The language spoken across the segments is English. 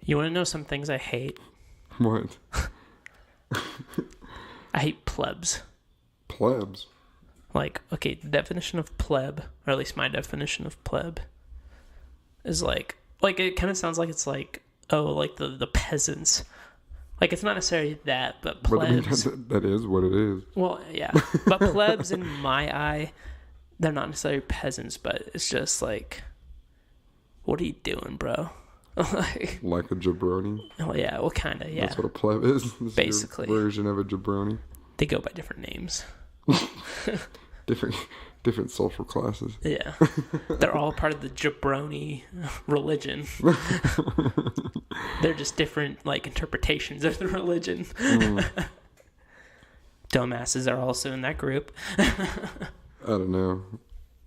You want to know some things I hate? What? I hate plebs. Plebs? Like, okay, the definition of pleb, or at least my definition of pleb, is like it kind of sounds like it's like, oh, like the peasants. Like, it's not necessarily that, but plebs. But I mean, that is what it is. Well, yeah. But plebs, in my eye, they're not necessarily peasants, but it's just like, what are you doing, bro? Like a jabroni? Oh, yeah. Well, kind of, yeah. That's what a pleb is. This Basically. Is your version of a jabroni. They go by different names. Different social classes. Yeah. They're all part of the jabroni religion. They're just different, like, interpretations of the religion. Dumbasses are also in that group. I don't know.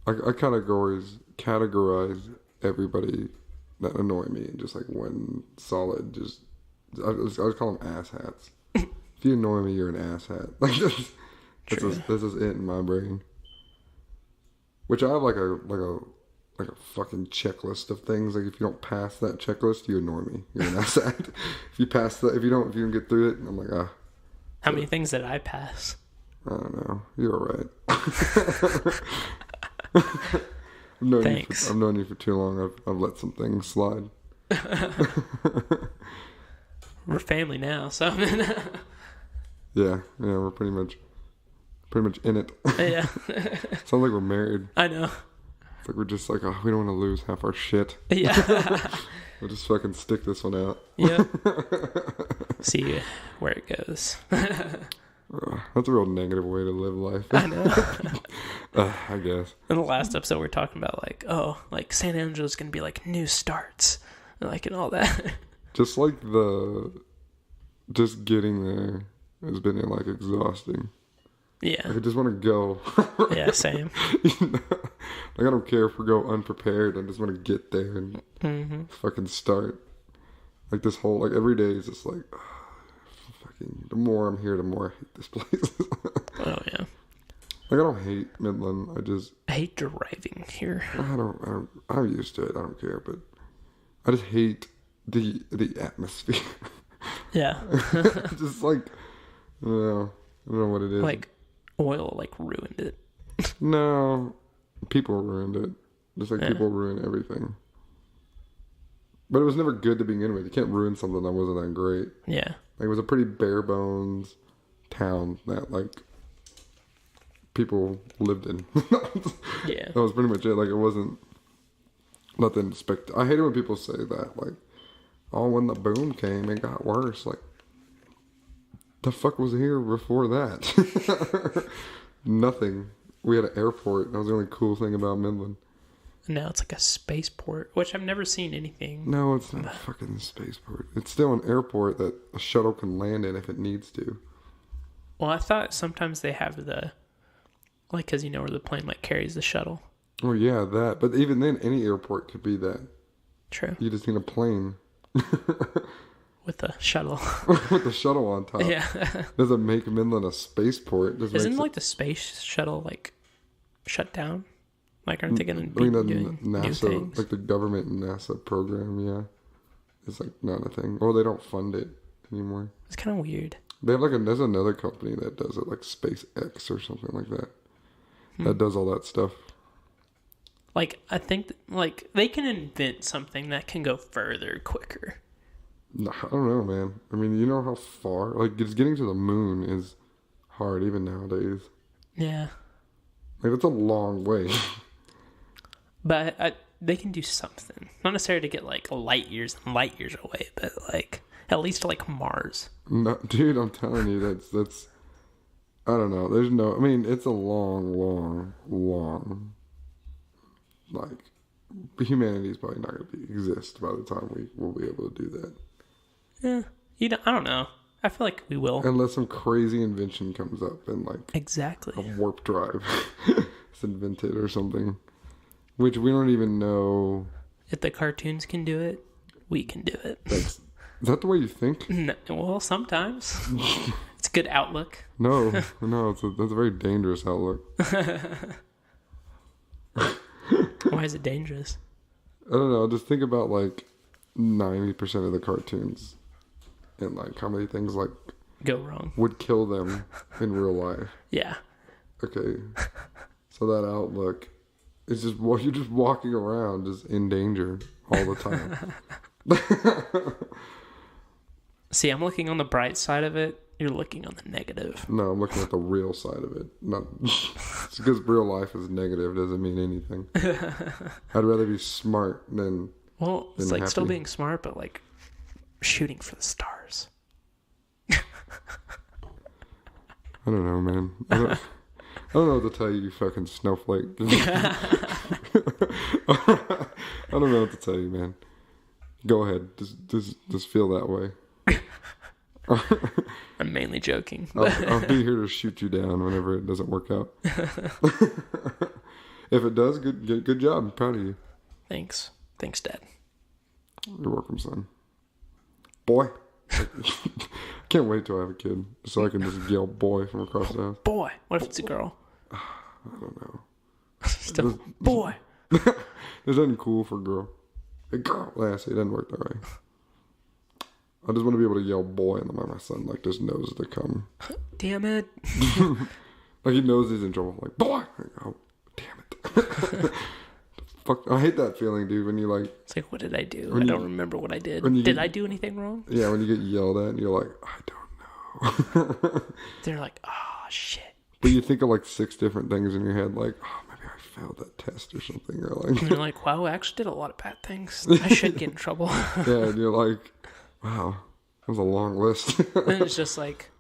I categorize everybody that annoy me in just like one solid, just I just call them asshats. If you annoy me, you're an asshat. Like this is it in my brain. Which I have like a fucking checklist of things. Like if you don't pass that checklist, you annoy me. You're an asshat. If you pass that, if you don't get through it, I'm like How many things did I pass? I don't know. You're alright. Thanks. I've known you for too long. I've let some things slide. We're family now, so yeah, we're pretty much in it. Yeah. Sounds like we're married. I know. It's like we're just like, oh, we don't want to lose half our shit. Yeah. We'll just fucking stick this one out. Yeah. See where it goes. That's a real negative way to live life. I know. I guess. In the last episode, we were talking about like San Angelo's gonna be like new starts, and all that. Just like just getting there has been like exhausting. Yeah. Like I just want to go. Yeah, same. Like I don't care if we go unprepared. I just want to get there and fucking start. Like this whole every day is just like. The more I'm here, the more I hate this place. Oh yeah. Like I don't hate Midland. I hate driving here. I'm used to it. I don't care, but I just hate the atmosphere. Yeah. Just like I don't know what it is. Like oil ruined it. No, people ruined it. Just like people ruin everything. But it was never good to begin with. You can't ruin something that wasn't that great. Yeah. Like, it was a pretty bare bones town that, people lived in. Yeah. That was pretty much it. Like, it wasn't nothing I hate it when people say that. Like, oh, when the boom came, it got worse. Like, the fuck was here before that? Nothing. We had an airport. That was the only cool thing about Midland. Now it's like a spaceport, which I've never seen anything. No, it's not a fucking spaceport. It's still an airport that a shuttle can land in if it needs to. Well, I thought sometimes they have because where the plane carries the shuttle. Oh yeah, that. But even then, any airport could be that. True. You just need a plane. With a shuttle. With the shuttle on top. Yeah. Doesn't make Midland a spaceport. Isn't the space shuttle shut down? Aren't they going to be doing NASA, new things? the government NASA program, yeah. It's not a thing. Or they don't fund it anymore. It's kind of weird. They have there's another company that does it, SpaceX or something like that. That does all that stuff. I think they can invent something that can go further quicker. No, I don't know, man. I mean, you know how far just getting to the moon is hard even nowadays. Yeah. It's a long way. But they can do something. Not necessarily to get light years and light years away, but at least Mars. No, dude, I'm telling you, that's I don't know. There's no. I mean, it's a long. Humanity's probably not going to exist by the time we'll be able to do that. Yeah, I don't know. I feel like we will. Unless some crazy invention comes up and exactly a warp drive is invented or something. Which we don't even know. If the cartoons can do it, we can do it. Is that the way you think? No, well, sometimes. It's a good outlook. No, that's a very dangerous outlook. Why is it dangerous? I don't know. Just think about 90% of the cartoons and like comedy things like go wrong would kill them in real life. Yeah. Okay. So that outlook is just you're just walking around just in danger all the time. See, I'm looking on the bright side of it. You're looking on the negative. No, I'm looking at the real side of it. Not just because real life is negative doesn't mean anything. I'd rather be smart than it's like happy. Still being smart, but like shooting for the stars. I don't know, man. I don't know what to tell you, you fucking snowflake. I don't know what to tell you, man. Go ahead. Just feel that way. I'm mainly joking. I'll be here to shoot you down whenever it doesn't work out. If it does, good job. I'm proud of you. Thanks, Dad. You're welcome, son. Boy. Can't wait till I have a kid so I can just yell boy from across the house. Boy. What if it's a girl? I don't know. Still, boy. There's nothing cool for a girl. Hey, girl. Last, it doesn't work that way. I just want to be able to yell boy and my son like just knows to come. Damn it. Like he knows he's in trouble. Like, boy. Oh, damn it. Fuck. I hate that feeling, dude, when you like... It's like, what did I do? I don't remember what I did. Did I do anything wrong? Yeah, when you get yelled at and you're like, I don't know. They're like, oh, shit. But you think of like 6 different things in your head, like, oh, maybe I failed that test or something. Or like... And you're like, wow, I actually did a lot of bad things. I should get in trouble. Yeah, and you're like, wow, that was a long list. And it's just like,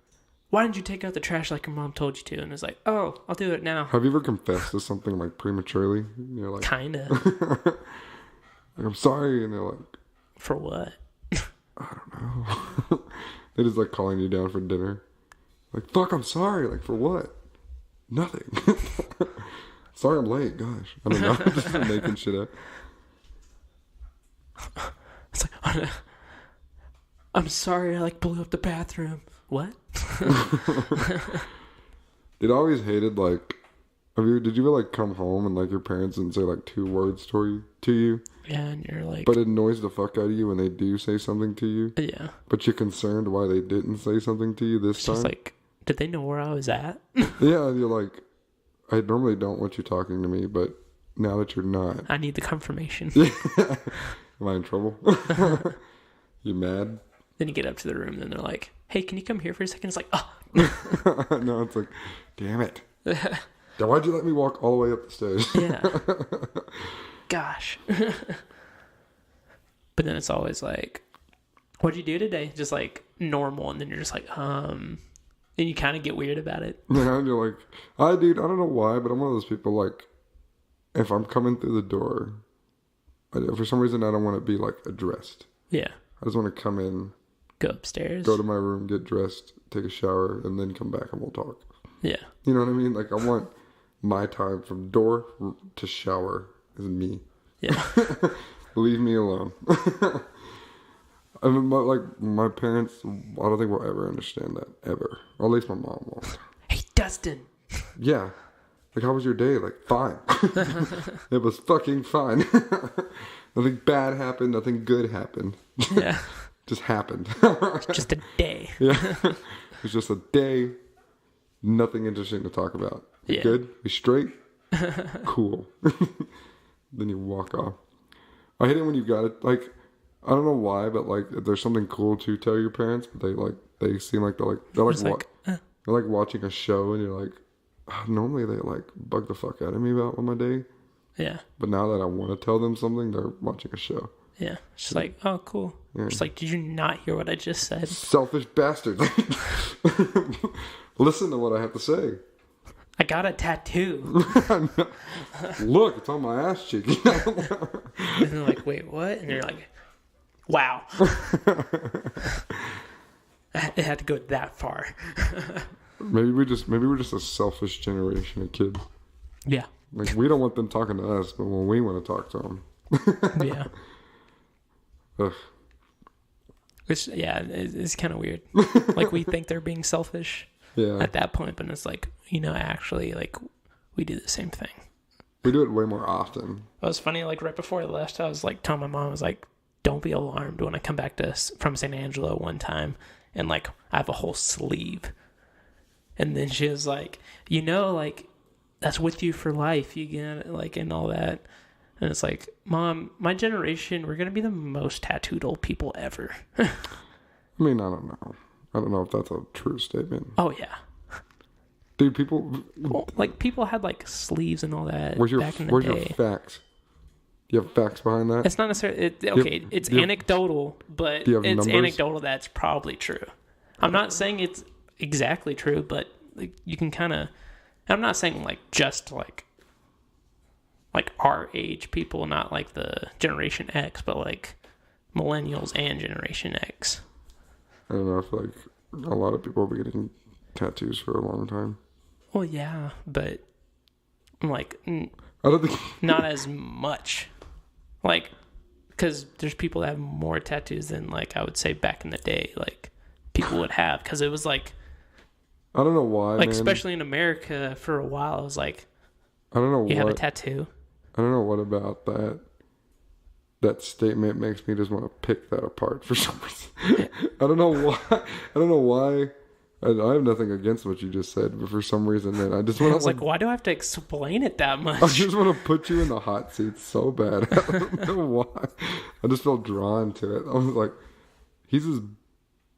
why didn't you take out the trash like your mom told you to? And it's like, oh, I'll do it now. Have you ever confessed to something like prematurely? You're like, kinda. Like, I'm sorry, and they're like, for what? I don't know. They just like calling you down for dinner. Like, fuck, I'm sorry. Like, for what? Nothing. Sorry I'm late. Gosh, I don't know. Just making shit up. It's like, I'm sorry, I like blew up the bathroom. What? It always hated like. Did you ever like come home and like your parents didn't say like 2 words to you? Yeah, and you're like. But it annoys the fuck out of you when they do say something to you. Yeah. But you're concerned why they didn't say something to you this time. Just like, did they know where I was at? Yeah, and you're like, I normally don't want you talking to me, but now that you're not, I need the confirmation. Am I in trouble? You mad? Then you get up to the room, and they're like, "Hey, can you come here for a second?" It's like, oh. No, it's like, damn it. Now, why'd you let me walk all the way up the stairs? Yeah. Gosh. But then it's always like, what'd you do today? Just like normal. And then you're just like, and you kind of get weird about it. Yeah, and you're like, dude, I don't know why, but I'm one of those people like, if I'm coming through the door, for some reason I don't want to be like addressed. Yeah. I just want to come in. Go upstairs. Go to my room, get dressed, take a shower, and then come back and we'll talk. Yeah. You know what I mean? Like, I want my time from door to shower is me. Yeah. Leave me alone. I mean, my parents, I don't think will ever understand that, ever. Or at least my mom won't. Hey, Dustin. Yeah. Like, how was your day? Like, fine. It was fucking fine. Nothing bad happened. Nothing good happened. Yeah. Just happened. Just a day. Yeah. It was just a day. Nothing interesting to talk about. Yeah. Good? We straight? Cool. Then you walk off. I hate it when you got it. Like, I don't know why, but like, there's something cool to tell your parents, but they seem like they're like watching a show, and you're like, normally they like bug the fuck out of me about my day. Yeah. But now that I want to tell them something, they're watching a show. Yeah. It's just like, oh, cool. Yeah. Just like, did you not hear what I just said? Selfish bastard. Listen to what I have to say. I got a tattoo. Look, it's on my ass cheek. And they're like, wait, what? And you're like, wow. It had to go that far. Maybe we're just a selfish generation of kids. Yeah. Like, we don't want them talking to us, but when we want to talk to them. Yeah. Ugh. Which, yeah, it's kind of weird. Like, we think they're being selfish at that point, but it's like, actually, like, we do the same thing. We do it way more often. It was funny, like, right before I left, I was, like, telling my mom, I was like, don't be alarmed when I come back from San Angelo one time and like I have a whole sleeve. And then she was like, like that's with you for life. You get it, like, and all that. And it's like, Mom, my generation, we're gonna be the most tattooed old people ever. I mean, I don't know. I don't know if that's a true statement. Oh yeah. Dude, people... Well, like, people had, like, sleeves and all that back in the day. Where's your facts? Do you have facts behind that? It's not necessarily... it's anecdotal, but it's numbers? Anecdotal that's probably true. I'm not saying it's exactly true, but like, you can kind of... I'm not saying, like, just, like our age people, not, like, the Generation X, but, like, millennials and Generation X. I don't know. I feel like a lot of people have been getting tattoos for a long time. Well, yeah, but like, I don't think not as much. Like, because there's people that have more tattoos than, like, I would say back in the day, like, people would have. Because it was like, I don't know why, like, man. especially in America for a while, it was like, I don't know you have a tattoo. I don't know what about that statement makes me just want to pick that apart for some reason. I don't know why. I have nothing against what you just said, but for some reason, man, I just want to... I was like, why do I have to explain it that much? I just want to put you in the hot seat so bad. I don't know why. I just felt drawn to it. I was like, he's just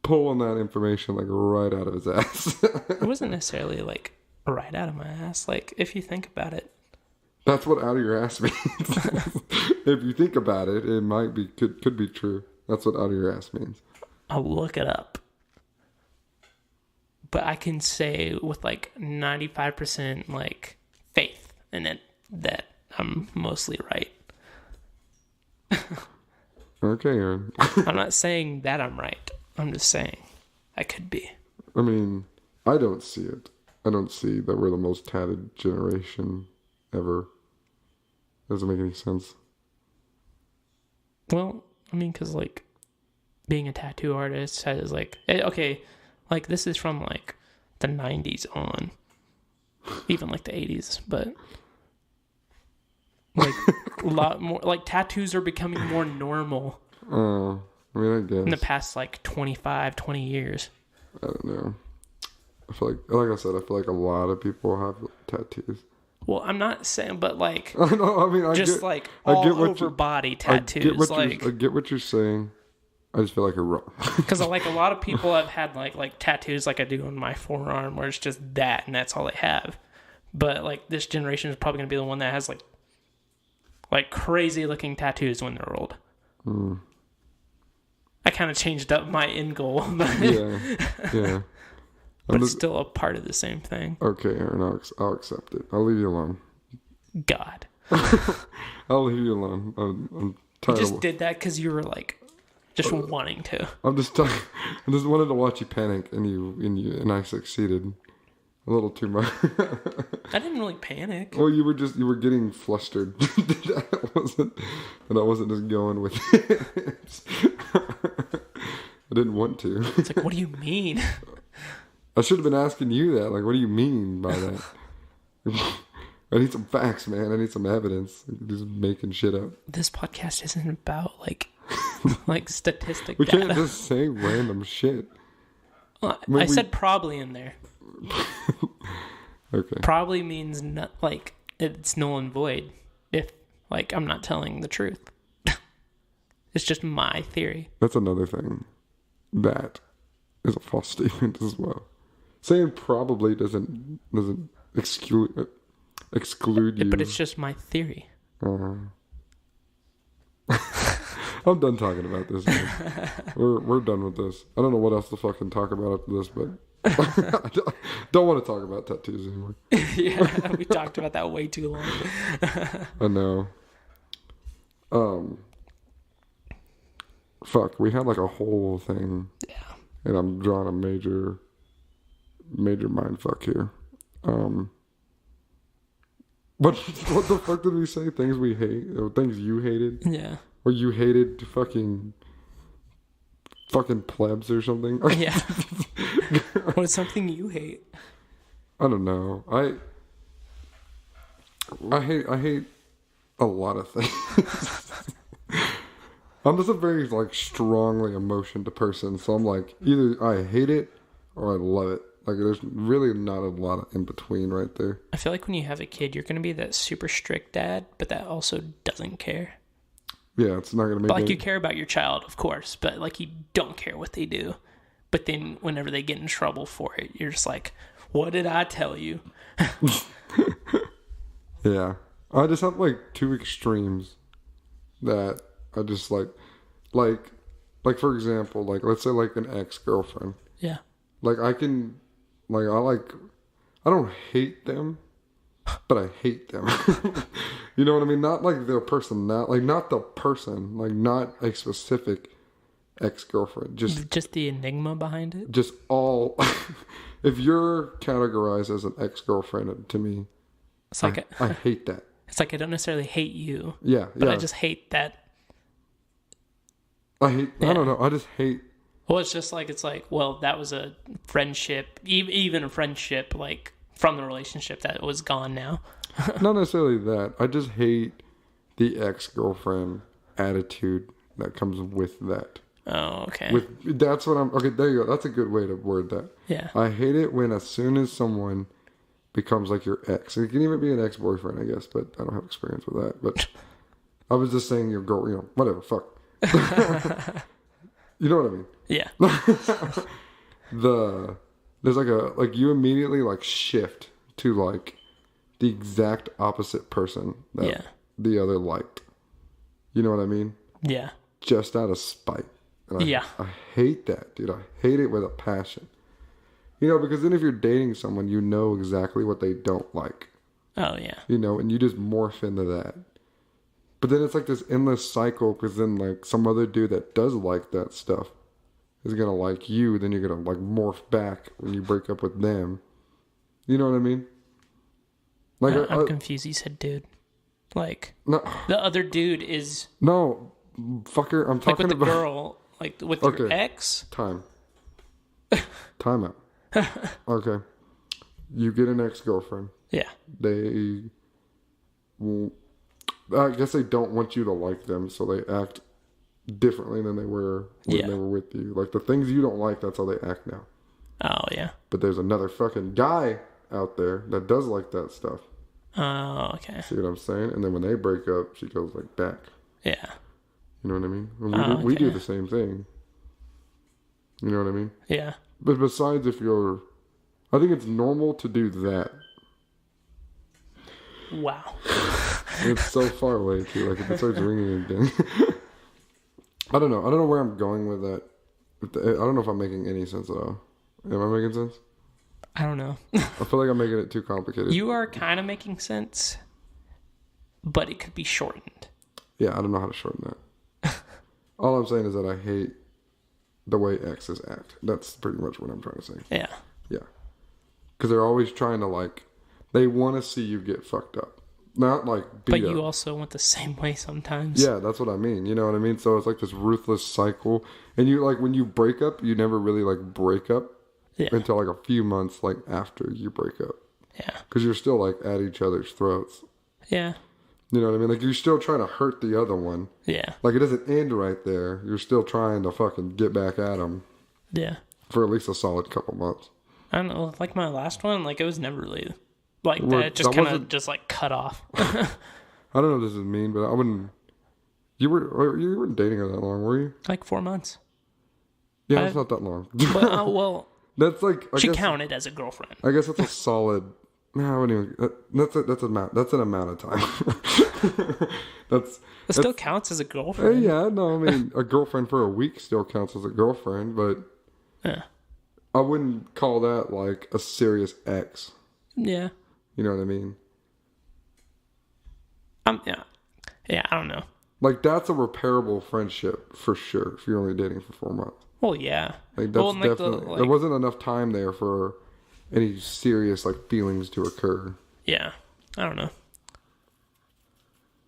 pulling that information, like, right out of his ass. It wasn't necessarily, like, right out of my ass. Like, if you think about it. That's what out of your ass means. If you think about it, it might be, could be true. That's what out of your ass means. I'll look it up. But I can say with like 95% like faith in it that I'm mostly right. Okay, Aaron. I'm not saying that I'm right. I'm just saying I could be. I mean, I don't see it. I don't see that we're the most tatted generation ever. Doesn't make any sense. Well, I mean, because like being a tattoo artist has like, okay, like this is from like the 90s on, even like the 80s, but like a lot more, like tattoos are becoming more normal. I mean, I guess. In the past like 20 years. I don't know. I feel like I said, I feel like a lot of people have tattoos. Well, I'm not saying, but like, I know. I mean, I just get, like all over body tattoos. I get what you're saying. I just feel like you're wrong. Because like a lot of people have had like tattoos, like I do on my forearm, where it's just that, and that's all they have. But like this generation is probably gonna be the one that has like crazy looking tattoos when they're old. Mm. I kind of changed up my end goal, but yeah. But it's still a part of the same thing. Okay, Aaron, I'll accept it. I'll leave you alone. God. I'll leave you alone. I'm tired. You just did that because you were like, just wanting to. I just wanted to watch you panic, and I succeeded a little too much. I didn't really panic. Well, you were getting flustered. I wasn't just going with it. I didn't want to. It's like, what do you mean? I should have been asking you that. Like, what do you mean by that? I need some facts, man. I need some evidence. Just making shit up. This podcast isn't about like statistic we data. Can't just say random shit. Well, I said probably in there. Okay. Probably means not, like it's null and void if like I'm not telling the truth. It's just my theory. That's another thing. That is a false statement as well. Saying probably doesn't exclude you. But it's just my theory. I'm done talking about this, man. We're done with this. I don't know what else to fucking talk about after this, but I don't want to talk about tattoos anymore. Yeah, we talked about that way too long. I know. Fuck, we had like a whole thing. Yeah. And I'm drawing a major mind fuck here. What the fuck did we say? Things we hate, or things you hated? Yeah. Or you hated fucking plebs or something? Yeah. What's something you hate? I don't know. I hate a lot of things. I'm just a very like strongly emotioned person, so I'm like either I hate it or I love it. Like there's really not a lot of in between right there. I feel like when you have a kid, you're gonna be that super strict dad, but that also doesn't care. Yeah, it's not gonna make. But like you care about your child, of course, but like you don't care what they do. But then whenever they get in trouble for it, you're just like, "What did I tell you?" Yeah, I just have like two extremes that I just like for example, like let's say like an ex-girlfriend. Yeah. Like I can, like I don't hate them, but I hate them. You know what I mean? Not like their person, not the person, like not a specific ex-girlfriend. Just the enigma behind it. Just all. If you're categorized as an ex-girlfriend to me, It's like I hate that. It's like I don't necessarily hate you. Yeah, But yeah. I just hate that. I don't know. I just hate. Well, it's like, well, that was a friendship, even a friendship, like, from the relationship that was gone now. Not necessarily that. I just hate the ex-girlfriend attitude that comes with that. Oh, okay. That's what I'm... Okay, there you go. That's a good way to word that. Yeah. I hate it when as soon as someone becomes like your ex. It can even be an ex-boyfriend, I guess, but I don't have experience with that. But I was just saying your girl, whatever, fuck. You know what I mean? Yeah. There's like you immediately like shift to like the exact opposite person that the other liked. You know what I mean? Yeah. Just out of spite. And I hate that, dude. I hate it with a passion. Because then if you're dating someone, you know exactly what they don't like. Oh, yeah. And you just morph into that. But then it's like this endless cycle because then like some other dude that does like that stuff is going to like you. Then you're going to like morph back when you break up with them. You know what I mean? Like I'm confused. You said dude. Like, no, the other dude is... No, fucker, I'm talking like with about... the girl, like with your ex? Time out. Okay. You get an ex-girlfriend. Yeah. I guess they don't want you to like them, so they act differently than they were when they were with you. Like, the things you don't like, that's how they act now. Oh, yeah. But there's another fucking guy out there that does like that stuff. Oh, okay. See what I'm saying? And then when they break up, she goes, like, back. Yeah. You know what I mean? And we do the same thing. You know what I mean? Yeah. But besides, I think it's normal to do that. Wow. It's so far away, too. Like, if it starts ringing again. I don't know. I don't know where I'm going with that. I don't know if I'm making any sense at all. Am I making sense? I don't know. I feel like I'm making it too complicated. You are kind of making sense, but it could be shortened. Yeah, I don't know how to shorten that. All I'm saying is that I hate the way exes act. That's pretty much what I'm trying to say. Yeah. Yeah. Because they're always trying to, like, they want to see you get fucked up. Not, like, beat up. But you also went the same way sometimes. Yeah, that's what I mean. You know what I mean? So it's like this ruthless cycle. And you, like, when you break up, you never really, like, break up until, like, a few months, like, after you break up. Yeah. Because you're still, like, at each other's throats. Yeah. You know what I mean? Like, you're still trying to hurt the other one. Yeah. Like, it doesn't end right there. You're still trying to fucking get back at them. Yeah. For at least a solid couple months. I don't know. Like, my last one, like, it was never really like that. It just kind of just, like, cut off. I don't know if this is mean, but I wouldn't... You weren't dating her that long, were you? Like 4 months. Yeah, that's not that long. But, well... That's like... She counted as a girlfriend. I guess that's a solid... No, I wouldn't even... That's an amount of time. It still counts as a girlfriend. Yeah, no, I mean, a girlfriend for a week still counts as a girlfriend, but... Yeah. I wouldn't call that, like, a serious ex. Yeah. You know what I mean? Yeah, I don't know. Like, that's a repairable friendship, for sure, if you're only dating for 4 months. Well, yeah. Like, that's definitely... there wasn't enough time there for any serious, like, feelings to occur. Yeah. I don't know.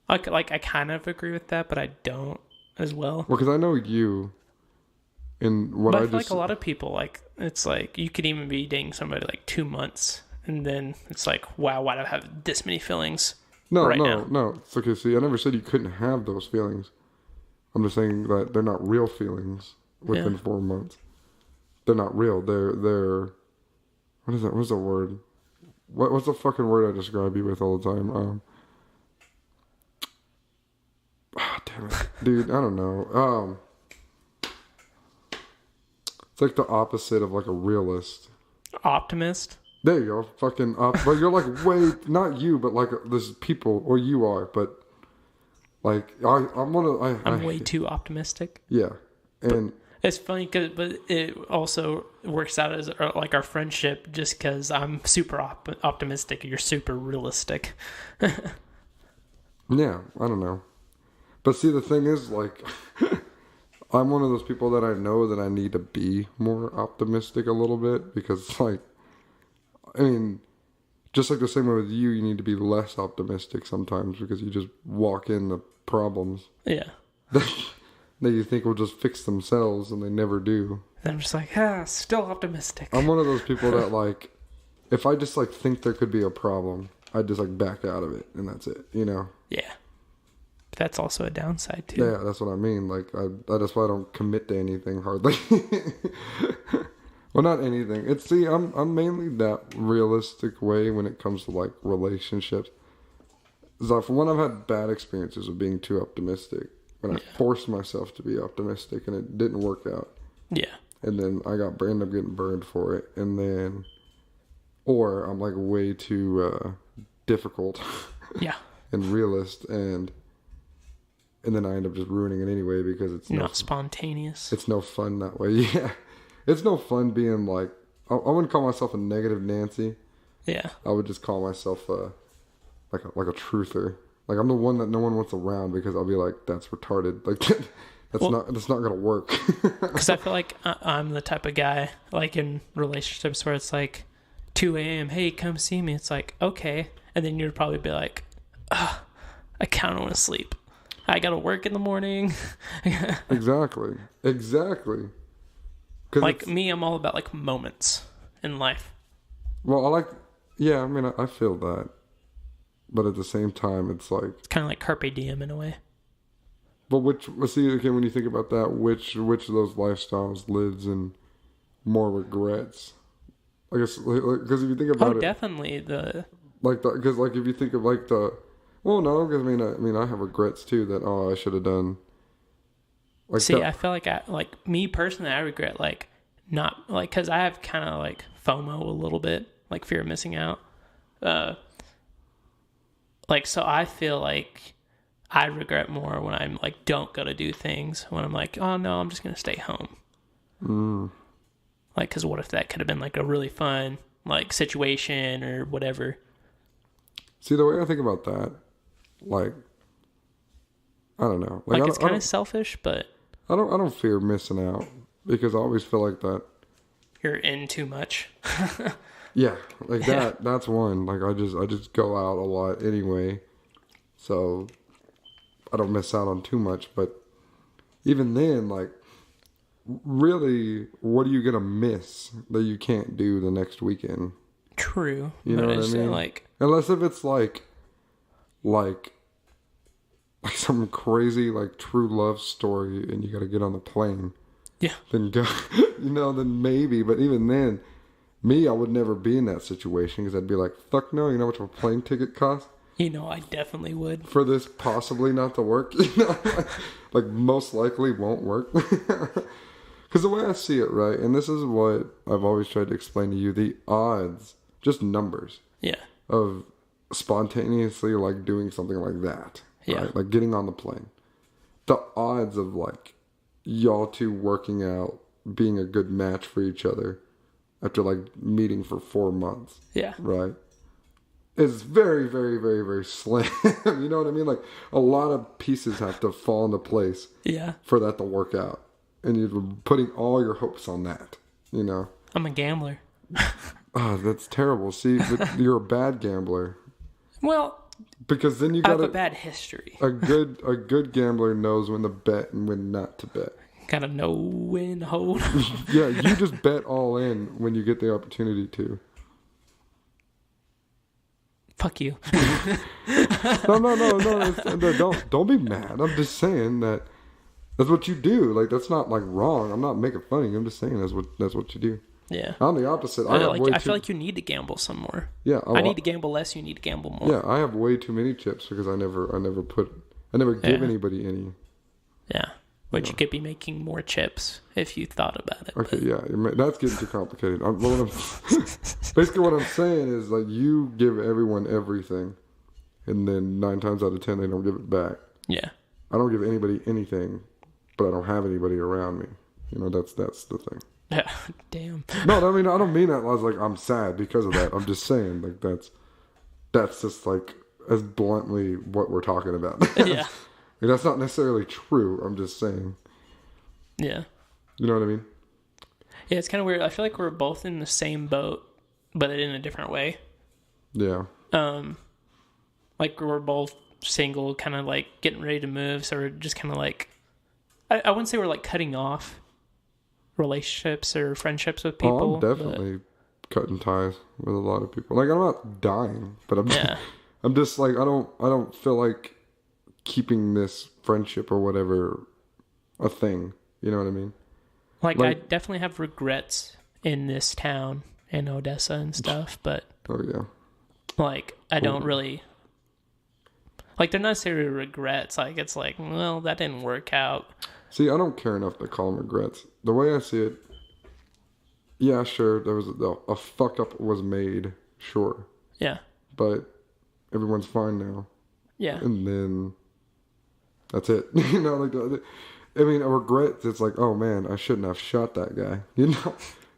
I kind of agree with that, but I don't as well. Well, because I know you... And what but I feel like a lot of people, like, it's like, you could even be dating somebody like 2 months, and then it's like, wow, why do I have this many feelings? No. Now? It's okay. See, I never said you couldn't have those feelings. I'm just saying that they're not real feelings within 4 months. They're not real. They're what is that? What's the word? What's the fucking word I describe you with all the time? Damn it, dude. I don't know. It's like the opposite of like a realist. Optimist. There you go. Fucking but you're like way not you, but like this people or you are, but like I'm way too optimistic. Yeah, and it's funny but it also works out as like our friendship just because I'm super optimistic and you're super realistic. Yeah, I don't know. But see, the thing is, like, I'm one of those people that I know that I need to be more optimistic a little bit because, like, I mean, just like the same way with you, you need to be less optimistic sometimes because you just walk into problems. Yeah. That you think will just fix themselves and they never do. And I'm just like, still optimistic. I'm one of those people that, like, if I just, like, think there could be a problem, I just, like, back out of it and that's it, you know? Yeah. But that's also a downside, too. Yeah, that's what I mean. Like, that's why I don't commit to anything hardly. Well, not anything. I'm mainly that realistic way when it comes to, like, relationships. So, for one, I've had bad experiences of being too optimistic. When I forced myself to be optimistic and it didn't work out. Yeah. And then I ended up getting burned for it. And then, or I'm, like, way too difficult. Yeah. And realist and then I end up just ruining it anyway because it's not spontaneous. It's no fun that way. Yeah. It's no fun being like, I wouldn't call myself a negative Nancy. Yeah. I would just call myself like a truther. Like I'm the one that no one wants around because I'll be like, that's retarded. Like that's not gonna work. Because I feel like I'm the type of guy like in relationships where it's like 2 a.m. Hey, come see me. It's like okay, and then you'd probably be like, I kind of want to sleep. I gotta work in the morning. Exactly. Like me, I'm all about like moments in life. Well, I mean, I feel that. But at the same time, it's like... It's kind of like carpe diem in a way. But when you think about that, which of those lifestyles lives in more regrets? I guess, because if you think about it... Oh, definitely the... Because if you think of like the... Well, no, because I mean, I have regrets too that, I should have done... Like see, I feel like me personally, I regret like not like because I have kind of like FOMO a little bit, like fear of missing out. Like so, I feel like I regret more when I'm like don't go to do things. When I'm like, oh no, I'm just gonna stay home. Like, because what if that could have been like a really fun like situation or whatever. See, the way I think about that, like, I don't know. Like it's kind of selfish, but I don't fear missing out because I always feel like that. You're in too much. Yeah, like that. That's one. Like I just go out a lot anyway, so I don't miss out on too much. But even then, like, really, what are you gonna miss that you can't do the next weekend? True. You know what I mean? Like, unless if it's like some crazy like true love story and you got to get on the plane. Yeah. Then go, then maybe. But even then, I would never be in that situation because I'd be like, fuck no, you know what a plane ticket costs? I definitely would. For this possibly not to work, like most likely won't work. Because the way I see it, right, and this is what I've always tried to explain to you, the odds, just numbers. Yeah. Of spontaneously like doing something like that. Yeah. Right? Like getting on the plane. The odds of like y'all two working out, being a good match for each other after like meeting for 4 months. Yeah. Right? Is very, very, very, very slim. You know what I mean? Like a lot of pieces have to fall into place. Yeah. For that to work out. And you're putting all your hopes on that. You know? I'm a gambler. Oh, that's terrible. See, but you're a bad gambler. Well, because then you I got have a bad history. A good gambler knows when to bet and when not to bet. Gotta know when to hold. Yeah, you just bet all in when you get the opportunity to. Fuck you. No. Don't be mad. I'm just saying that That's what you do. Like, that's not like wrong. I'm not making fun of you. I'm just saying that's what you do. Yeah. I'm the opposite. I feel like you need to gamble some more. Yeah. I need to gamble less. You need to gamble more. Yeah, I have way too many chips because I never give anybody any. Yeah. But you could be making more chips if you thought about it. Okay, yeah, that's getting too complicated. Basically, what I'm saying is, like, you give everyone everything, and then 9 times out of 10 they don't give it back. Yeah. I don't give anybody anything, but I don't have anybody around me. You know, that's the thing. Yeah. Damn. No, I mean, I don't mean that as like I'm sad because of that. I'm just saying, like, that's just like as bluntly what we're talking about. Yeah. I mean, that's not necessarily true. I'm just saying. Yeah. You know what I mean? Yeah, it's kind of weird. I feel like we're both in the same boat, but in a different way. Yeah. Like we're both single, kind of like getting ready to move, so we're just kind of like, I wouldn't say we're like cutting off relationships or friendships with people. I'm definitely cutting ties with a lot of people. Like, I'm not dying, but I'm just like, I don't feel like keeping this friendship or whatever a thing. You know what I mean? Like I definitely have regrets in this town in Odessa and stuff, but oh yeah, like I don't really like, they're not necessarily regrets. Like, it's like, well, that didn't work out. See, I don't care enough to call them regrets. The way I see it, yeah, sure, there was a fuck up was made, sure. Yeah. But everyone's fine now. Yeah. And then that's it. You know, like, I mean, a regret, it's like, oh man, I shouldn't have shot that guy. You know?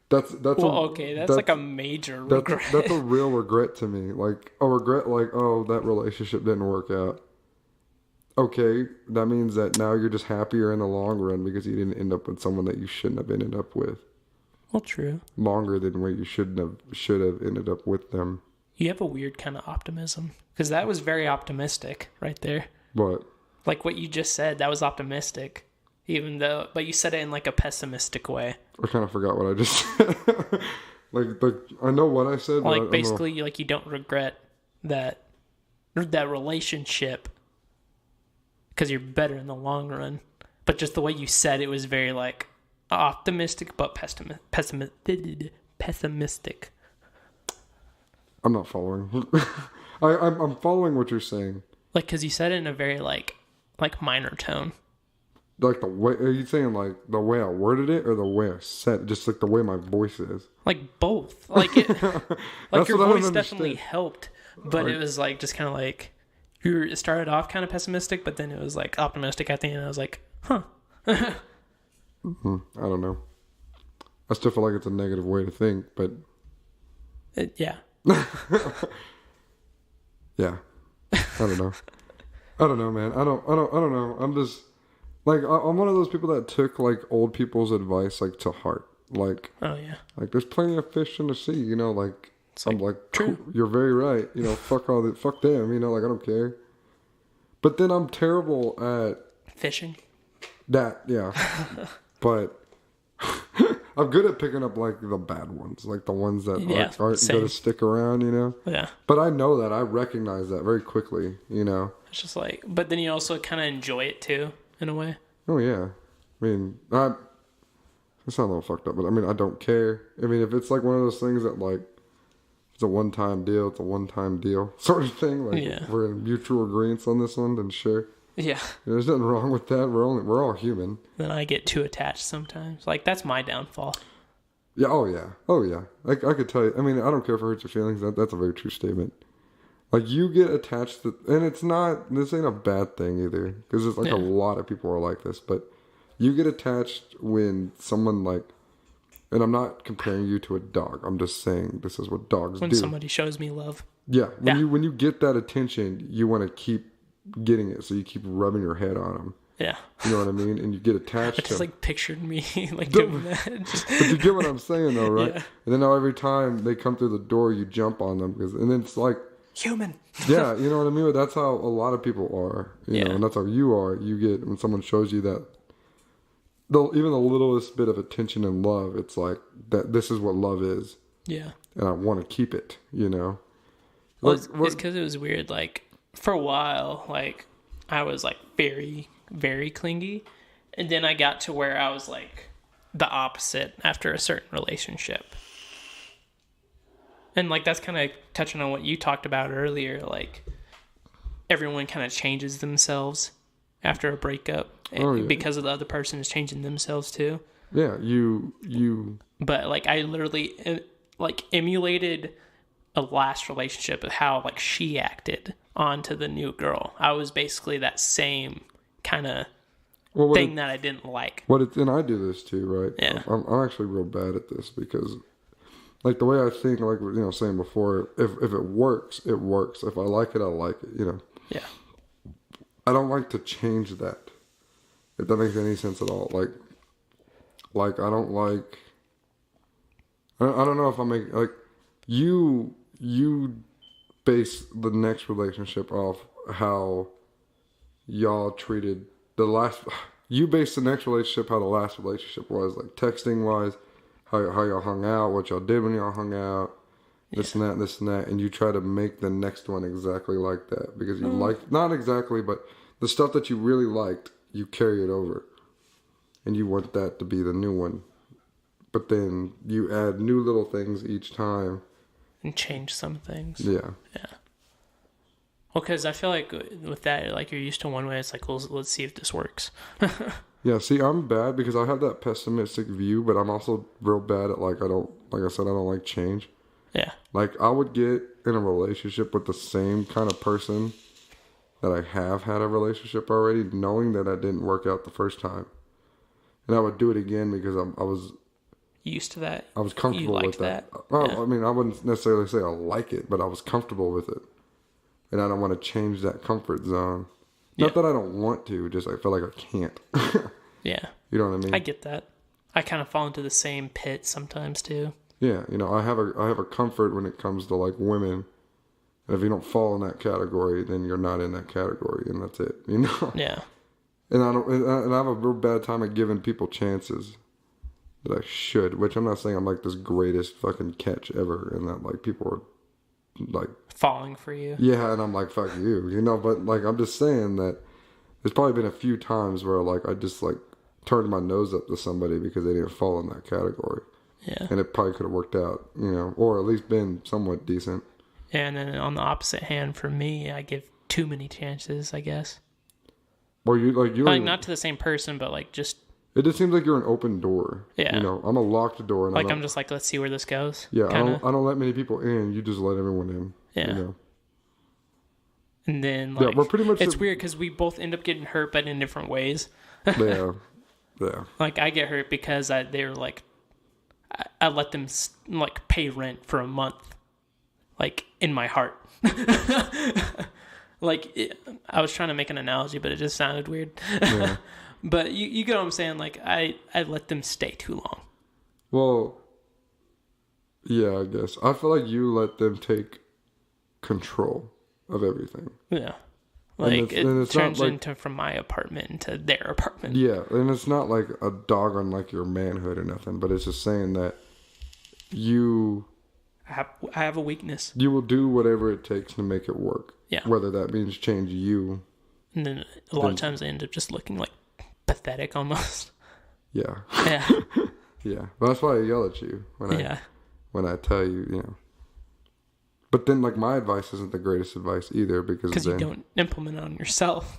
That's like a major regret. That's a real regret to me. Like, a regret, like, oh, that relationship didn't work out. Okay, that means that now you're just happier in the long run because you didn't end up with someone that you shouldn't have ended up with. Well, true. Longer than where you should have ended up with them. You have a weird kind of optimism, because that was very optimistic right there. What? Like what you just said, that was optimistic. But you said it in like a pessimistic way. I kind of forgot what I just said. like I know what I said. Like, basically, like, you don't regret that relationship because you're better in the long run. But just the way you said it was very like optimistic, but pessimistic. I'm not following. I'm following what you're saying. Like, because you said it in a very like minor tone. Like, the way, are you saying like the way I worded it or the way I said it? Just like the way my voice is? Like both. Like it, like your voice definitely helped, but it was like just kind of like you started off kind of pessimistic, but then it was like optimistic at the end. I was like, huh. I don't know. I still feel like it's a negative way to think, but yeah. Yeah. I don't know, man. I don't know. I'm just like, I'm one of those people that took like old people's advice like to heart. Like, oh yeah, like there's plenty of fish in the sea, you know. Like, I'm like, true. Cool, you're very right. You know, fuck them. You know, like, I don't care. But then I'm terrible at fishing. That, yeah. But I'm good at picking up like the bad ones, like the ones that aren't going to stick around, you know? Yeah. But I know that. I recognize that very quickly, you know? It's just like, but then you also kind of enjoy it too, in a way. Oh, yeah. I mean, it sounds a little fucked up, but I mean, I don't care. I mean, if it's like one of those things that like, it's a one-time deal, it's a one-time deal sort of thing. Like, we're in mutual agreement on this one, then sure. Yeah. There's nothing wrong with that. We're all human. Then I get too attached sometimes. Like, that's my downfall. Yeah. Oh yeah. Like, I could tell you. I mean, I don't care if it hurts your feelings. That's a very true statement. Like, you get attached to, and it's not. This ain't a bad thing either, because it's like a lot of people are like this. But you get attached when someone like, and I'm not comparing you to a dog. I'm just saying this is what dogs do. When somebody shows me love. Yeah. When you get that attention, you want to keep getting it, so you keep rubbing your head on them. Yeah. You know what I mean? And you get attached to them. Just like pictured me like doing that. But you get what I'm saying though, right? Yeah. And then now every time they come through the door, you jump on them, and then it's like human. Yeah, you know what I mean? But that's how a lot of people are, you know, and that's how you are. You get, when someone shows you that, even the littlest bit of attention and love, it's like, that this is what love is. Yeah. And I want to keep it, you know? Well, it's because it was weird. Like, for a while, like, I was like very, very clingy. And then I got to where I was like the opposite after a certain relationship. And like that's kind of touching on what you talked about earlier. Like everyone kind of changes themselves after a breakup because of the other person is changing themselves too. Yeah, you. But like I literally like emulated a last relationship of how like she acted onto the new girl. I was basically that same kind of thing that I didn't like. And I do this too, right? Yeah. I'm actually real bad at this because, like the way I think, like saying before, if it works, it works. If I like it, I like it. Yeah. I don't like to change that. If that makes any sense at all. Like I don't like. I don't know if I make like you base the next relationship off how y'all treated the last. You base the next relationship how the last relationship was, like texting wise, how y'all hung out, what y'all did when y'all hung out, this and that, and you try to make the next one exactly like that because you like, not exactly, but the stuff that you really liked, you carry it over, and you want that to be the new one, but then you add new little things each time and change some things. Yeah. Well, because I feel like with that, like you're used to one way. It's like, well, let's see if this works. Yeah. See, I'm bad because I have that pessimistic view, but I'm also real bad at like I don't like change. Yeah. Like I would get in a relationship with the same kind of person that I have had a relationship already, knowing that I didn't work out the first time, and I would do it again because I was used to that. I was comfortable with that. I mean, I wouldn't necessarily say I like it, but I was comfortable with it. And I don't want to change that comfort zone. Not that I don't want to, just I feel like I can't. Yeah. You know what I mean? I get that. I kind of fall into the same pit sometimes too. Yeah, I have a comfort when it comes to like women. And if you don't fall in that category, then you're not in that category, and that's it. Yeah. And I have a real bad time at giving people chances that I should, which I'm not saying I'm like this greatest fucking catch ever, and that like people are like falling for you. Yeah, and I'm like, fuck you, but like I'm just saying that there's probably been a few times where like I just like turned my nose up to somebody because they didn't fall in that category. Yeah. And it probably could have worked out, or at least been somewhat decent. Yeah, and then on the opposite hand, for me, I give too many chances, I guess. Well, you not to the same person, but like just. It just seems like you're an open door. Yeah. I'm a locked door. And like I'm just like, let's see where this goes. Yeah, I don't let many people in. You just let everyone in. Yeah. And then like, we're pretty much. It's weird because we both end up getting hurt, but in different ways. Yeah. Like I get hurt because they were like, I let them like pay rent for a month, like in my heart. I was trying to make an analogy, but it just sounded weird. Yeah. But you get what I'm saying? Like, I let them stay too long. Well, yeah, I guess. I feel like you let them take control of everything. Yeah. Like, it turns into from my apartment into their apartment. Yeah, and it's not like a dog on like your manhood or nothing, but it's just saying that I have a weakness. You will do whatever it takes to make it work. Yeah. Whether that means change you. And then a lot of times they end up just looking like pathetic almost. Yeah. Yeah. Yeah. But that's why I yell at you when I tell you, But then like my advice isn't the greatest advice either because you don't implement it on yourself.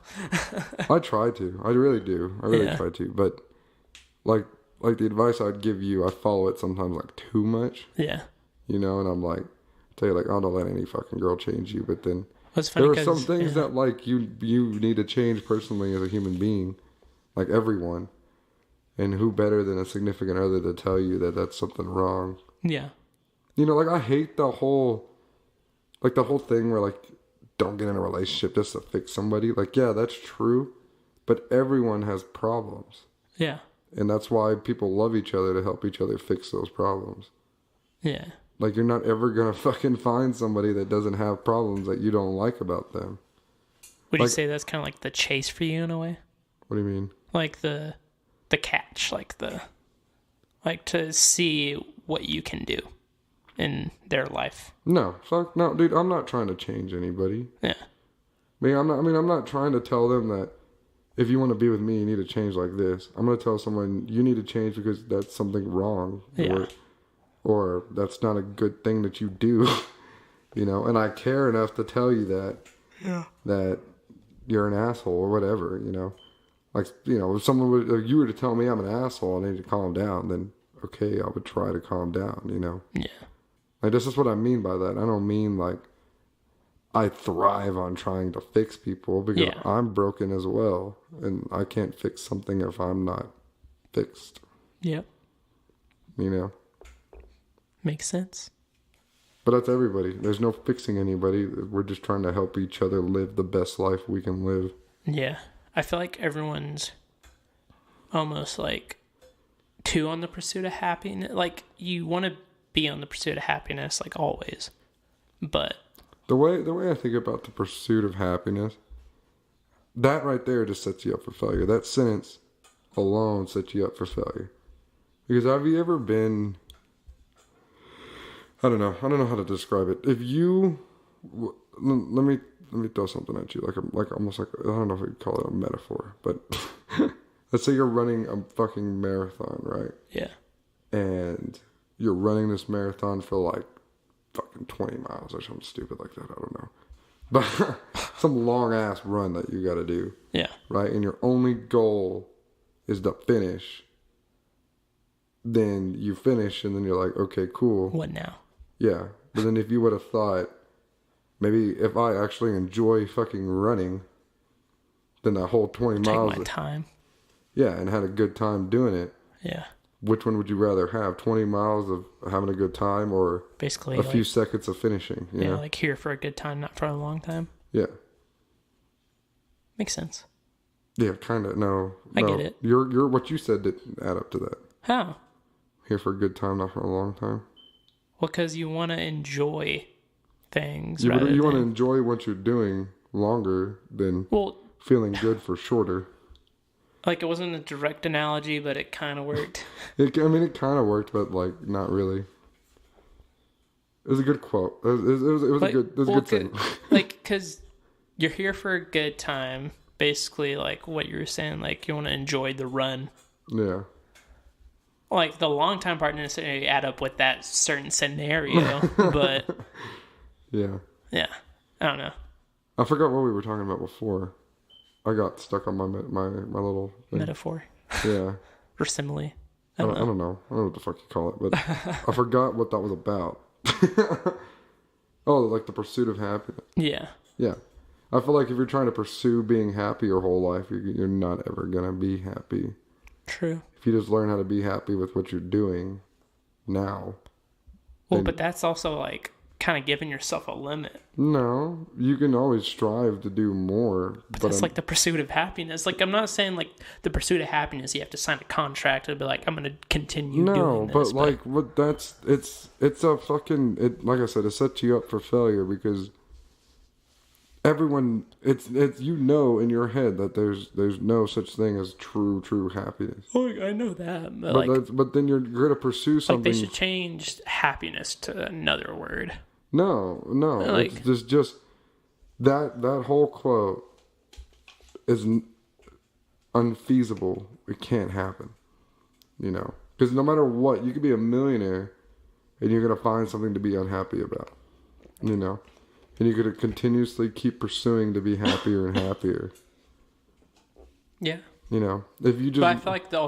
I try to. I really do. I really try to. But like the advice I'd give you, I follow it sometimes like too much. Yeah. And I'm like, tell you like, oh, don't let any fucking girl change you. But then there are some things that like you need to change personally as a human being, like everyone. And who better than a significant other to tell you that that's something wrong? Yeah. Like I hate the whole thing where like, don't get in a relationship just to fix somebody. Like, yeah, that's true. But everyone has problems. Yeah. And that's why people love each other to help each other fix those problems. Yeah. Like, you're not ever going to fucking find somebody that doesn't have problems that you don't like about them. Would you say that's kind of like the chase for you in a way? What do you mean? Like the catch, like to see what you can do in their life. No, fuck no, dude. I'm not trying to change anybody. Yeah. I'm not trying to tell them that if you want to be with me, you need to change like this. I'm going to tell someone you need to change because that's something wrong. Yeah. Or that's not a good thing that you do. You know, and I care enough to tell you that. Yeah. That you're an asshole or whatever, you know. Like, you know, if someone would, if you were to tell me I'm an asshole and I need to calm down, then okay, I would try to calm down, you know. Yeah. Like, this is what I mean by that. I don't mean like I thrive on trying to fix people because I'm broken as well, and I can't fix something if I'm not fixed. Yep. You know? Makes sense. But that's everybody. There's no fixing anybody. We're just trying to help each other live the best life we can live. Yeah. I feel like everyone's almost like too on the pursuit of happiness. Like, you want to be on the pursuit of happiness, like, always. But the way I think about the pursuit of happiness, that right there just sets you up for failure. That sentence alone sets you up for failure. Because have you ever been... I don't know how to describe it. If you... Let me throw something at you. Like almost like... I don't know if we'd call it a metaphor. But let's say you're running a fucking marathon, right? Yeah. And you're running this marathon for like fucking 20 miles or something stupid like that. I don't know. But some long ass run that you got to do. Yeah. Right? And your only goal is to finish. Then you finish and then you're like, okay, cool. What now? Yeah. But then if you would have thought, maybe if I actually enjoy fucking running, then that whole 20 miles. Take my time. Yeah. And had a good time doing it. Yeah. Which one would you rather have? 20 miles of having a good time or basically a few seconds of finishing? You know? Like here for a good time, not for a long time. Yeah. Makes sense. Yeah, kind of. No. I get it. You're what you said didn't add up to that. How? Here for a good time, not for a long time. Well, because you want to enjoy things. You want to enjoy what you're doing longer than feeling good for shorter. Like, it wasn't a direct analogy, but it kind of worked. It kind of worked, but like not really. It was a good quote. It was a good thing. Like, because you're here for a good time. Basically, like what you were saying, like you want to enjoy the run. Yeah. Like, the long time part didn't necessarily add up with that certain scenario, but... Yeah. Yeah. I don't know. I forgot what we were talking about before. I got stuck on my little... thing. Metaphor. Yeah. Or simile. I don't know. I don't know what the fuck you call it, but I forgot what that was about. Oh, like the pursuit of happiness. Yeah. Yeah. I feel like if you're trying to pursue being happy your whole life, you're not ever going to be happy. True. If you just learn how to be happy with what you're doing now. Well, but that's also like kind of giving yourself a limit. No, you can always strive to do more. But that's like the pursuit of happiness. Like, I'm not saying like the pursuit of happiness, you have to sign a contract and be like, I'm going to continue doing this. But like, it's a fucking, like I said, it sets you up for failure because everyone, it's you know in your head that there's no such thing as true happiness. Oh, I know that, but then you're going to pursue something. Like, they should change happiness to another word. No, Like, it's just that whole quote is unfeasible. It can't happen, you know, because no matter what, you could be a millionaire and you're going to find something to be unhappy about, you know. And you're going to continuously keep pursuing to be happier and happier. Yeah. You know, if you just... But I feel like the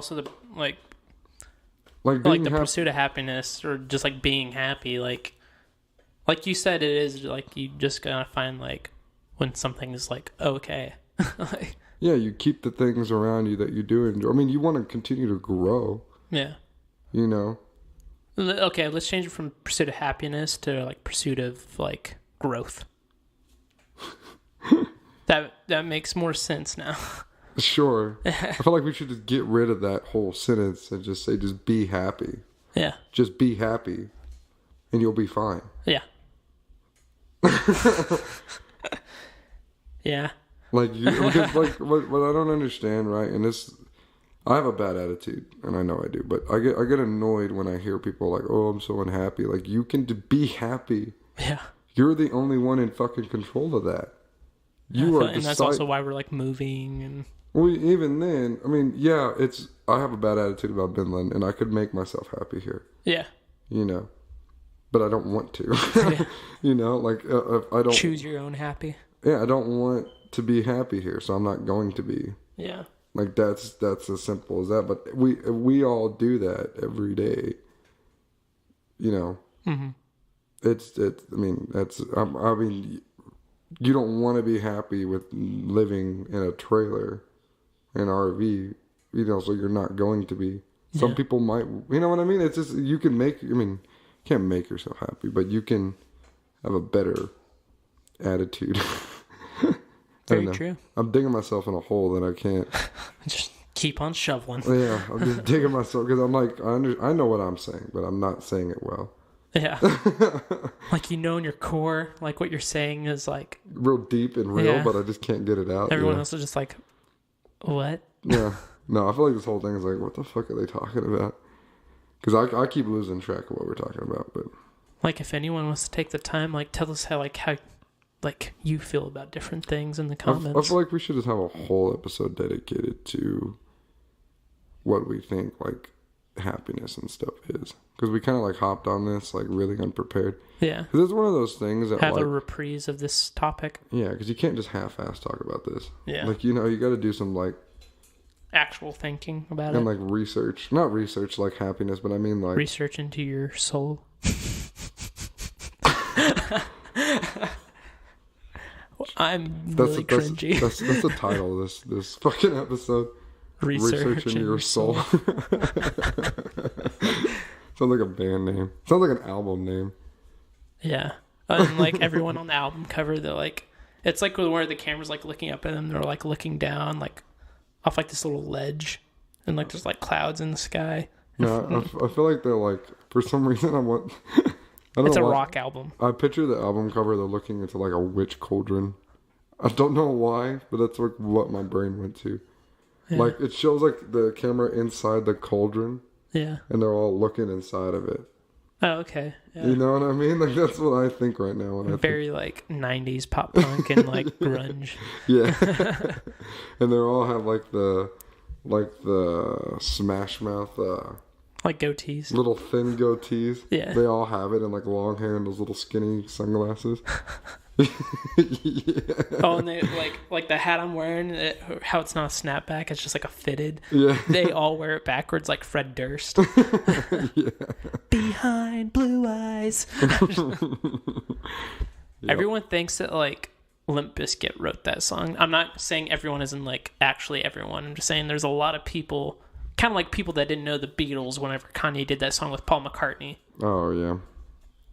pursuit of happiness, or just like being happy, like you said, it is like you just gotta find like when something is like okay. Like, yeah, you keep the things around you that you do enjoy. I mean, you want to continue to grow. Yeah. You know. Okay, let's change it from pursuit of happiness to like pursuit of like growth. That makes more sense now. Sure. I feel like we should just get rid of that whole sentence and just say, just be happy. Yeah. Just be happy, and you'll be fine. Yeah. Yeah. Like, because like what I don't understand, right? And this, I have a bad attitude, and I know I do, but I get annoyed when I hear people like, "Oh, I'm so unhappy." Like, you can be happy. Yeah. You're the only one in fucking control of that. You are, and that's also why we're like moving and. Well, even then, I mean, yeah, I have a bad attitude about Finland, and I could make myself happy here. Yeah. You know, but I don't want to. Yeah. You know, like I don't choose your own happy. Yeah, I don't want to be happy here, so I'm not going to be. Yeah. Like that's as simple as that. But we all do that every day. You know. Mm-hmm. It's. I mean, I mean, you don't want to be happy with living in a trailer, an RV. You know, so you're not going to be. Some people might. You know what I mean? It's just you can make. I mean, you can't make yourself happy, but you can have a better attitude. Very true. I'm digging myself in a hole that I can't. Just keep on shoveling. Yeah, I'm just digging myself because I'm like, I know what I'm saying, but I'm not saying it well. Yeah. Like, in your core, like what you're saying is like real deep and real, but I just can't get it out. Everyone else is just like, what? Yeah. No, I feel like this whole thing is like, what the fuck are they talking about? Because I keep losing track of what we're talking about. But like, if anyone wants to take the time, like, tell us how you feel about different things in the comments. I feel like we should just have a whole episode dedicated to what we think like happiness and stuff is, because we kind of like hopped on this like really unprepared. Yeah, because it's one of those things that have a reprise of this topic. Yeah, because you can't just half-ass talk about this. Yeah, like you got to do some like actual thinking about and like research, not research like happiness, but I mean like research into your soul. I'm really cringy. That's the title of this fucking episode. Research in your soul. Sounds like a band name. Sounds like an album name. Yeah. And like everyone on the album cover, they're like, it's like where the camera's like looking up at them. They're like looking down, like off like this little ledge, and like there's like clouds in the sky. No, I feel like they're like, for some reason it's a rock album. I picture the album cover, they're looking into like a witch cauldron. I don't know why, but that's like what my brain went to. Yeah. Like it shows like the camera inside the cauldron. Yeah. And they're all looking inside of it. Oh, okay. Yeah. You know what I mean? Like that's what I think right now. When Very like 90s pop punk and like grunge. Yeah. And they all have like the Smash Mouth like goatees. Little thin goatees. Yeah. They all have it, and like long hair and those little skinny sunglasses. Yeah. Oh, and they like the hat I'm wearing, how it's not a snapback, it's just like a fitted. Yeah. They all wear it backwards like Fred Durst. Yeah. Behind blue eyes. Yep. Everyone thinks that like Limp Bizkit wrote that song. I'm not saying everyone isn't like actually everyone. I'm just saying there's a lot of people, kind of like people that didn't know the Beatles whenever Kanye did that song with Paul McCartney. Oh, yeah.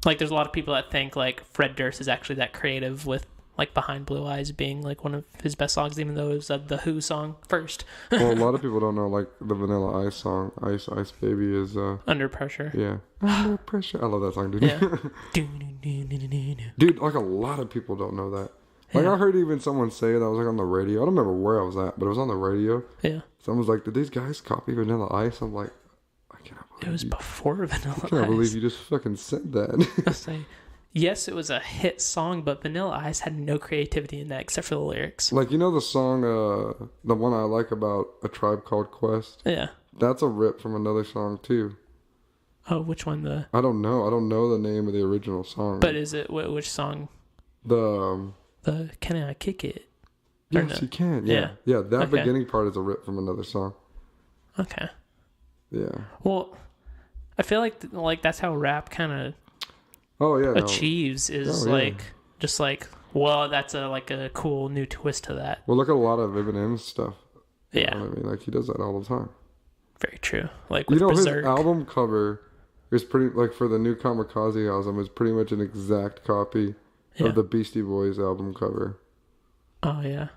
Like, there's a lot of people that think, like, Fred Durst is actually that creative with, like, Behind Blue Eyes being, like, one of his best songs, even though it was the Who song first. Well, a lot of people don't know, like, the Vanilla Ice song, Ice Ice Baby is... Under Pressure. Yeah. Under Pressure. I love that song, dude. Yeah. Dude, like, a lot of people don't know that. Like, yeah. I heard even someone say it, I was, like, on the radio. I don't remember where I was at, but it was on the radio. Yeah. Someone was like, did these guys copy Vanilla Ice? I'm like... It was before Vanilla Ice. I can't believe you just fucking said that. I say, yes, it was a hit song, but Vanilla Ice had no creativity in that except for the lyrics. Like, you know the song, the one I like about A Tribe Called Quest? Yeah. That's a rip from another song, too. Oh, which one? I don't know. I don't know the name of the original song. But is it, which song? The Can I Kick It? Yes, no? You can. Yeah. Yeah, that beginning part is a rip from another song. Okay. Yeah. Well, I feel like that's how rap kind of achieves is just like, well, that's a cool new twist to that. Well, look at a lot of Eminem's stuff. Yeah. You know what I mean? Like, he does that all the time. Very true. Like, with his Berserk. album cover is pretty, like, for the new Kamikaze album, is pretty much an exact copy of the Beastie Boys album cover. Oh, yeah.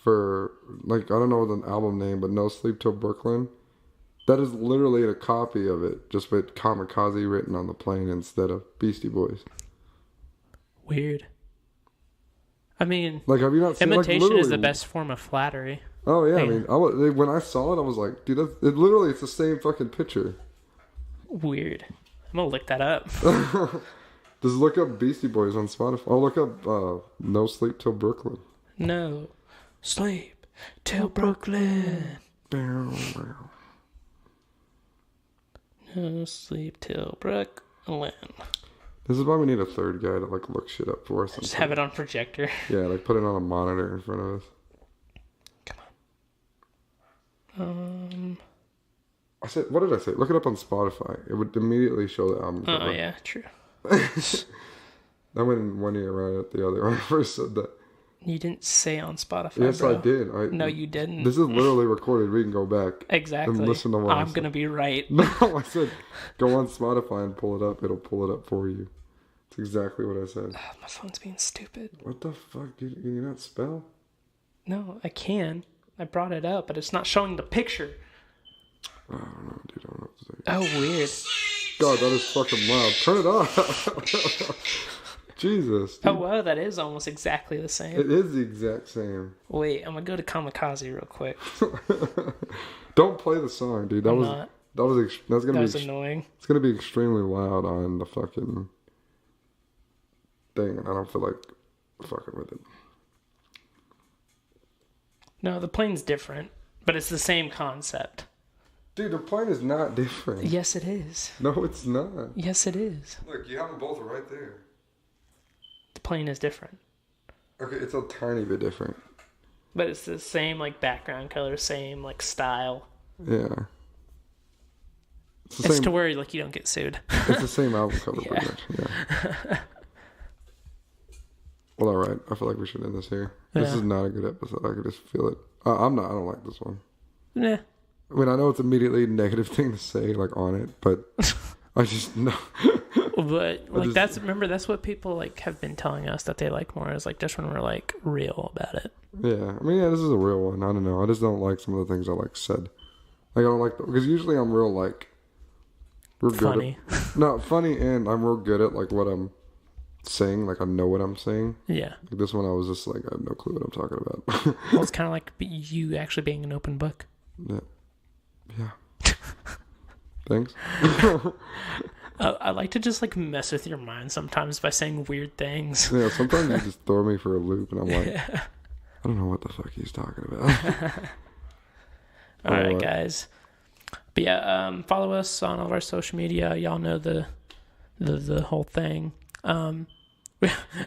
For, like, I don't know the album name, but No Sleep Till Brooklyn. That is literally a copy of it, just with Kamikaze written on the plane instead of Beastie Boys. Weird. I mean, like, have you not seen, imitation is the best form of flattery. Oh, yeah. Man. I mean, when I saw it, I was like, dude, it's the same fucking picture. Weird. I'm going to look that up. Just look up Beastie Boys on Spotify. I'll look up No Sleep Till Brooklyn. No Sleep till Brooklyn. Bow. No sleep till Brooklyn. This is why we need a third guy to like look shit up for us. Just have it on projector. Yeah, like put it on a monitor in front of us. Come on. I said, what did I say? Look it up on Spotify. It would immediately show the album cover. Oh yeah, true. I went in one ear right at the other when I first said that. You didn't say on Spotify. Yes, bro. I did. No, you didn't. This is literally recorded. We can go back. Exactly. And listen to what I'm gonna be right. No, I said go on Spotify and pull it up. It'll pull it up for you. It's exactly what I said. My phone's being stupid. What the fuck? Can you not spell? No, I can. I brought it up, but it's not showing the picture. I don't know, dude. I don't know what to say. Oh, weird. God, that is fucking loud. Turn it off. Jesus. Dude. Oh, wow, that is almost exactly the same. It is the exact same. Wait, I'm gonna go to Kamikaze real quick. Don't play the song, dude. That was annoying. It's gonna be extremely loud on the fucking thing, and I don't feel like fucking with it. No, the plane's different, but it's the same concept. Dude, the plane is not different. Yes, it is. No, it's not. Yes, it is. Look, you have them both right there. The plane is different. Okay, it's a tiny bit different. But it's the same, like, background color, same, like, style. Yeah. It's to where, like, you don't get sued. It's the same album cover, pretty much. Yeah. Well, all right. I feel like we should end this here. This is not a good episode. I could just feel it. I don't like this one. Nah. I mean, I know it's immediately a negative thing to say, like, on it, but I just know. But, like, that's what people, like, have been telling us that they like more is, like, just when we're, like, real about it. Yeah. I mean, yeah, this is a real one. I don't know. I just don't like some of the things I, like, said. Like, I don't like, because usually I'm real, like, Funny. Funny, and I'm real good at, like, what I'm saying. Like, I know what I'm saying. Yeah. Like, this one, I was just, like, I have no clue what I'm talking about. Well, it's kind of like you actually being an open book. Yeah. Yeah. Thanks. I like to just, like, mess with your mind sometimes by saying weird things. Yeah, sometimes you just throw me for a loop, and I'm like, I don't know what the fuck he's talking about. All right, guys. But yeah, follow us on all of our social media. Y'all know the whole thing.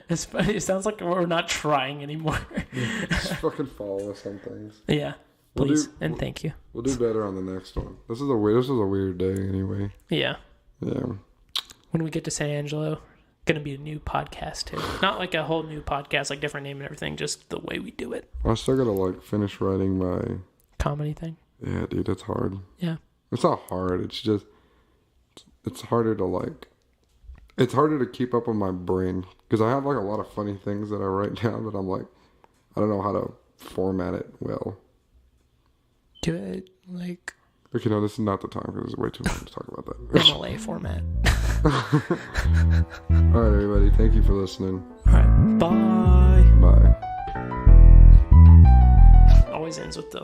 It's funny. It sounds like we're not trying anymore. Just fucking follow us on things. Yeah, please and thank you. We'll do better on the next one. This is a weird day anyway. Yeah. Yeah. When we get to San Angelo, gonna be a new podcast too. Not like a whole new podcast, like different name and everything. Just the way we do it. I still gotta like finish writing my comedy thing. Yeah, dude, it's hard. Yeah. It's not hard. It's just it's harder to like. It's harder to keep up on my brain because I have like a lot of funny things that I write down, but I'm like, I don't know how to format it well. Do it like. But you know, this is not the time because it's way too long to talk about that. MLA format. All right, everybody. Thank you for listening. All right. Bye. Bye. Always ends with the.